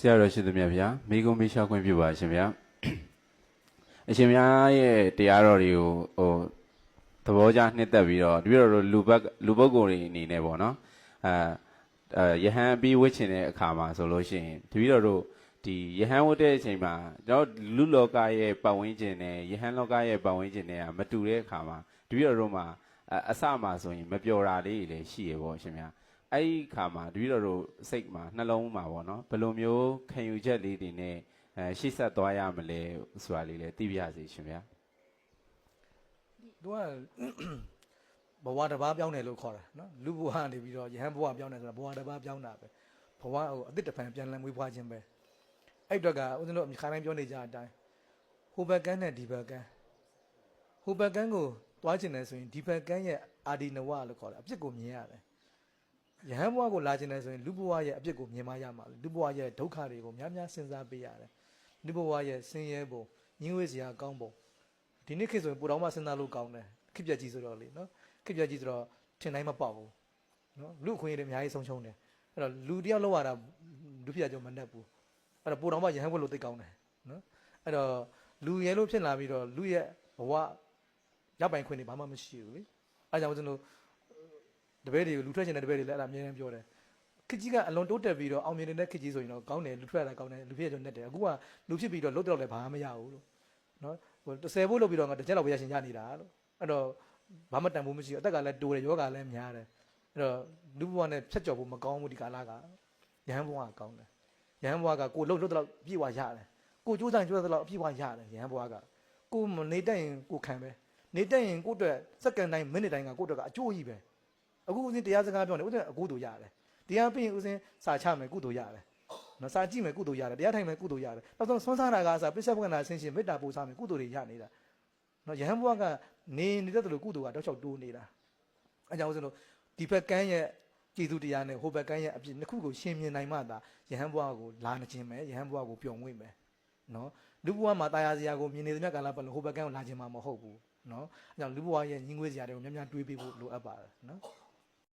ရာတော်ရှိသမျှဗျာမိကုံမိရှောက်ခွင့်ပြုပါရှင်ဗျာအရှင်များရဲ့တရားတော်တွေကိုသဘောကျနှစ်သက်ပြီးတော့တပည့်တော်တို့လူပုဂ္ဂိုလ်တွေအနေနဲ့ပေါ့နော်ယဟန်ပြီးဝတ်ချင်တဲ့အခါမှာဆိုလို့ရှိရင်တပည့်တော်တို့ဒီယဟန်ဝတ်တဲ့အချိန်မှာကျွန်တော်လူလောကရဲ့ပတ်ဝန်းကျင်နဲ့ယဟန်လောကရဲ့ပတ်ဝန်းကျင်နဲ့ကမတူတဲ့အခါမှာတပည့်တော်တို့မှာအစမှာဆိုရင်မပျော်တာလေးတွေလည်းရှိရပေါ့ရှင်ဗျာအဲ့ဒီခါမှာတပည့်တော်တို့စိတ်မှာနှလုံးမှာပေါ့နော်ဘယ်လိုမျိုးခံယူချက်လေးတွေနဲ့ရှေ့ဆက်သွားရမလဲဆိုတာလေးလည်းသိပြရစီရှင်ဗျာသူကဘဝတစ်ပါးပြောင်းတယ်လို့ခေါ်တာနော်လူဘဝနေပြီးတော့ယဟန်ဘဝပြောင်းတယ်ဆိုတာဘဝတစ်ပါးပြောင်းတာပဲဘဝအသစ်တစ်ဖန်ပြန်လည်မွေးဖွားခြင်းပဲအဲ့တော့ကဦးဇင်းတို့ခါတိုင်းပြောနေကြအတိုင်းဟိုဘက်ကန်းနဲ့ဒီဘက်ကန်းဟိုဘက်ကန်းကိုသွားကျင်တယ်ဆိုရင်ဒီဘက်ကန်းရဲ့အာဒီနဝလို့ခေါ်တာအပြစ်ကိုမြင်ရတယ်ယဟန်ဘဝကိုလာကျင်တယ်ဆိုရင်လူဘဝရဲ့အပြစ်ကိုမြင်မှရမှာလူဘဝရဲ့ဒုက္ခတွေကိုများများစဉ်းစားပေးရတယ်လူဘဝရဲ့ဆင်းရဲပုံညှင်းဝေးစရာကောင်းပုံဒီနေ့ခေတ်ဆိုရင်ပူတော်မှစဉ်းစားလို့ကောင်းတယ်ခေတ်ပြက်ကြီးဆိုတော့လေနော်ခေတ်ပြက်ကြီးဆိုတော့ထင်တိုင်းမပေါက်ဘူးနော်လူအခွင့်အရေးတွေအများကြီးဆုံးရှုံးတယ်အဲ့တော့လူတယောက်လောက်ရတာလူပြက်ကြောမနဲ့ဘူးအဲ့တော့ပူတော်မှရဟန်းဘွက်လို့သိကောင်းတယ်နော်အဲ့တော့လူရဲလို့ဖြစ်လာပြီးတော့လူရဲ့ဘဝရပ်ပိုင်ခွင့်တွေဘာမှမရှိဘူးလေအဲ့ကြောင့်ကျွန်တော်တပည့်တွေကိုလူထွက်ချင်တဲ့တပည့်တွေလည်းအဲ့ဒါအများကြီးပြောတယ်ခကြီးကအလွန်တိုးတက်ပြီးတော့အောင်မြင်နေတဲ့ခကြီးဆိုရင်တော့ကောင်းတယ်လူထွက်ရတာကောင်းတယ်လူဖြစ်ရကြနဲ့တယ်အခုကလူဖြစ်ပြီးတော့လုတ်တော့လည်းဘာမှမရဘူးလို့နော်ဟို30ဖို့လုပ်ပြီးတော့ငါတစ်ချက်လောက်ပဲရရှင်ရနေတာလို့အဲ့တော့ဘာမှတန်ဖို့မရှိဘူးအသက်ကလည်းတိုးတယ်ယောဂလည်းများတယ်အဲ့တော့လူဘဝနဲ့ဖြတ်ကျော်ဖို့မကောင်းဘူးဒီကာလကရဟန်းဘဝကကောင်းတယ်ရဟန်းဘဝကကိုလုတ်တော့ပြည့်ဝရတယ်ကိုကြိုးစားကြိုးစားတော့ပြည့်ဝရတယ်ရဟန်းဘဝကကိုနေတတ်ရင်ကိုခံပဲနေတတ်ရင်ကိုအတွက်စက္ကန့်တိုင်းမိနစ်တိုင်းကကိုအတွက်ကအကျိုးကြီးပဲအခုဦးစင်းတရားစကားပြောနေဦးစင်းအကုသိုလ်ရတယ်တရားပြီးရင်ဦးစင်းစာချမယ်ကုသိုလ်ရတယ်နော်စာကြည့်မယ်ကုသိုလ်ရတယ်တရားထိုင်မယ်ကုသိုလ်ရတယ်နောက်ဆုံးဆွမ်းစားတာကအစားပိဿပက္ခဏာဆင်းရှင်မေတ္တာပို့စားမယ်ကုသိုလ်တွေရနေတာနော်ယဟန်ဘဝကနေနေတဲ့သူကုသိုလ်ကတောက်ချောက်တိုးနေတာအဲကြောင့်ဦးစင်းတို့ဒီဘက်ကန်းရဲ့ကျေးဇူးတရားနဲ့ဟိုဘက်ကန်းရဲ့အပြစ်နှစ်ခုကိုရှင်းမြင်နိုင်မှသာယဟန်ဘဝကိုလာနေခြင်းပဲယဟန်ဘဝကိုပျော်မွေ့မယ်နော်လူဘဝမှာတာယာစရာကိုမြင်နေသမျှကာလပတ်လုံးဟိုဘက်ကန်းကိုလာခြင်းမှာမဟုတ်ဘူးနော်အဲကြောင့်လူဘဝရဲ့ညီငွေစရာတွေကိုများများတွေးပေးဖို့လိုအပ်ပါတယ်နော်